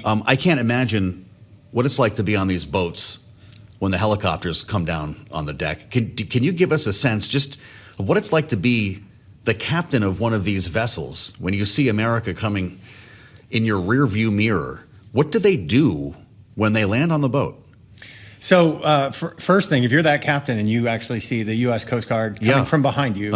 I can't imagine what it's like to be on these boats when the helicopters come down on the deck. Can you give us a sense just of what it's like to be the captain of one of these vessels when you see America coming in your rearview mirror? What do they do when they land on the boat? So first thing, if you're that captain and you actually see the U.S. Coast Guard coming from behind you,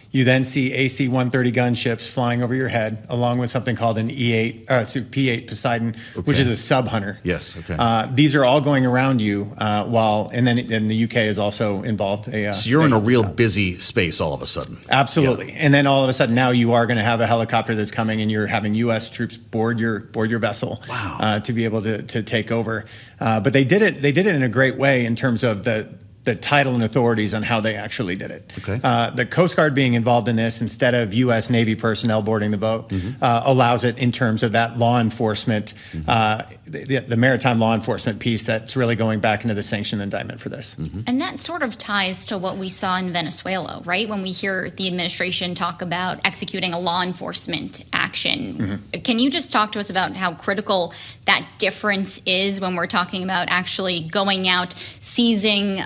you then see AC-130 gunships flying over your head, along with something called an P-8 Poseidon, which is a sub-hunter. Yes, okay. These are all going around you and then the U.K. is also involved. So you're in a real busy space all of a sudden. Absolutely. And then all of a sudden now you are going to have a helicopter that's coming and you're having U.S. troops board your vessel to be able to take over. But they did it in a great way in terms of the title and authorities on how they actually did it. Okay. The Coast Guard being involved in this instead of U.S. Navy personnel boarding the boat allows it in terms of that law enforcement, the maritime law enforcement piece that's really going back into the sanction indictment for this. And that sort of ties to what we saw in Venezuela, right? When we hear the administration talk about executing a law enforcement action. Can you just talk to us about how critical that difference is when we're talking about actually going out, seizing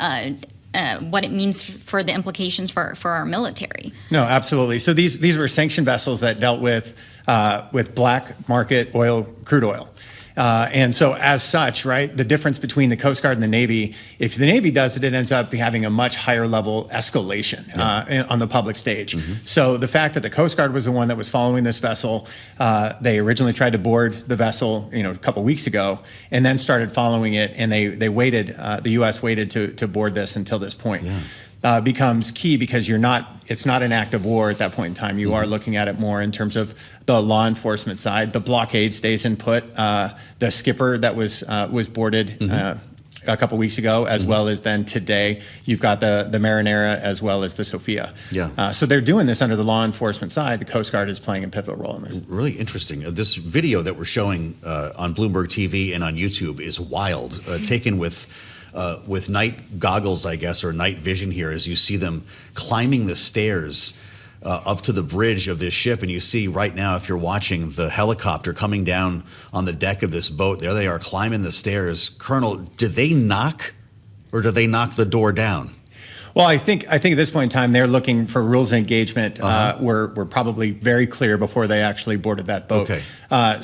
what it means for the implications for our military? No, absolutely. So these were sanctioned vessels that dealt with black market oil, crude oil. And so as such, right, the difference between the Coast Guard and the Navy, if the Navy does it, it ends up having a much higher level escalation on the public stage. So the fact that the Coast Guard was the one that was following this vessel, they originally tried to board the vessel, a couple weeks ago, and then started following it, and they waited, the U.S. waited to board this until this point. Becomes key because it's not an act of war at that point in time. You are looking at it more in terms of the law enforcement side. The blockade stays in put. The skipper that was boarded a couple weeks ago, as well as then today, you've got the Marinera as well as the Sophia. So they're doing this under the law enforcement side. The Coast Guard is playing a pivotal role in this. Really interesting. This video that we're showing on Bloomberg TV and on YouTube is wild, taken with night goggles, I guess, or night vision here, as you see them climbing the stairs up to the bridge of this ship. And you see right now, if you're watching, the helicopter coming down on the deck of this boat. There they are climbing the stairs. Colonel, did they knock or did they knock the door down? Well, I think at this point in time, they're looking for rules of engagement were probably very clear before they actually boarded that boat.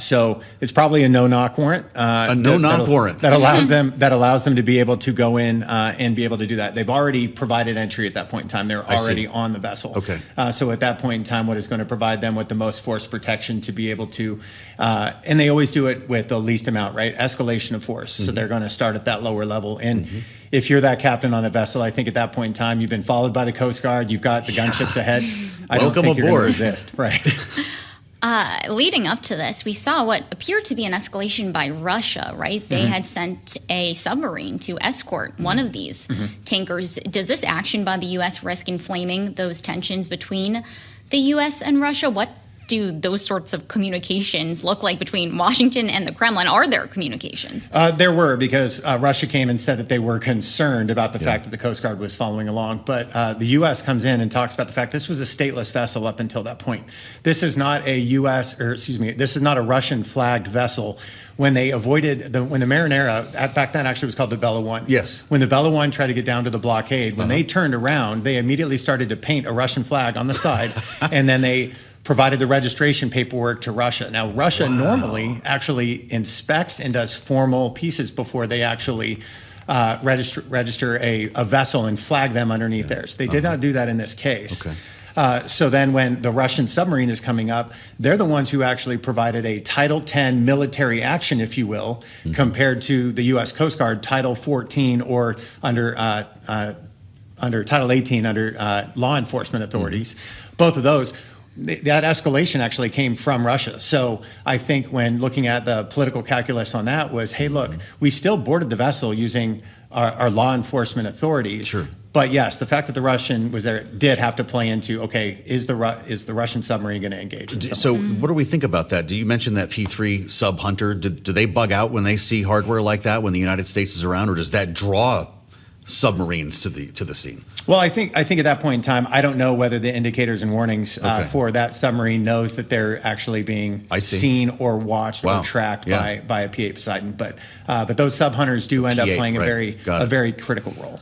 So it's probably a no-knock warrant. A no-knock warrant that allows them to be able to go in and be able to do that. They've already provided entry at that point in time. They're already on the vessel. So at that point in time, what is going to provide them with the most force protection to be able to, and they always do it with the least amount, right? Escalation of force. So they're going to start at that lower level. And if you're that captain on a vessel, I think at that point in time, you've been followed by the Coast Guard. You've got the gunships ahead. I don't think you're going to resist. Right. Leading up to this, we saw what appeared to be an escalation by Russia, right? They had sent a submarine to escort one of these tankers. Does this action by the U.S. risk inflaming those tensions between the U.S. and Russia? What do those sorts of communications look like between Washington and the Kremlin? Are there communications? There were, because Russia came and said that they were concerned about the fact that the Coast Guard was following along. But the U.S. comes in and talks about the fact this was a stateless vessel up until that point. This is not this is not a Russian flagged vessel. When they avoided when the Marinera, back then actually was called the Bella One. Yes. When the Bella One tried to get down to the blockade, when they turned around, they immediately started to paint a Russian flag on the side, and then they provided the registration paperwork to Russia. Now, Russia normally actually inspects and does formal pieces before they actually register a vessel and flag them underneath theirs. They did not do that in this case. So then when the Russian submarine is coming up, they're the ones who actually provided a Title 10 military action, if you will, compared to the U.S. Coast Guard Title 14 or under Title 18 under law enforcement authorities. Both of those. That escalation actually came from Russia. So I think when looking at the political calculus on that was, hey, look, we still boarded the vessel using our law enforcement authorities. But yes, the fact that the Russian was there did have to play into, okay, is the Russian submarine going to engage? So what do we think about that? Do you mention that P-3 sub hunter? Do they bug out when they see hardware like that when the United States is around, or does that draw submarines to the scene? Well, I think at that point in time, I don't know whether the indicators and warnings Okay. for that submarine knows that they're actually being I see. seen or watched Wow. or tracked Yeah. by a P-8 Poseidon. But those sub hunters do end up P-8, playing right. Got a it. very critical role.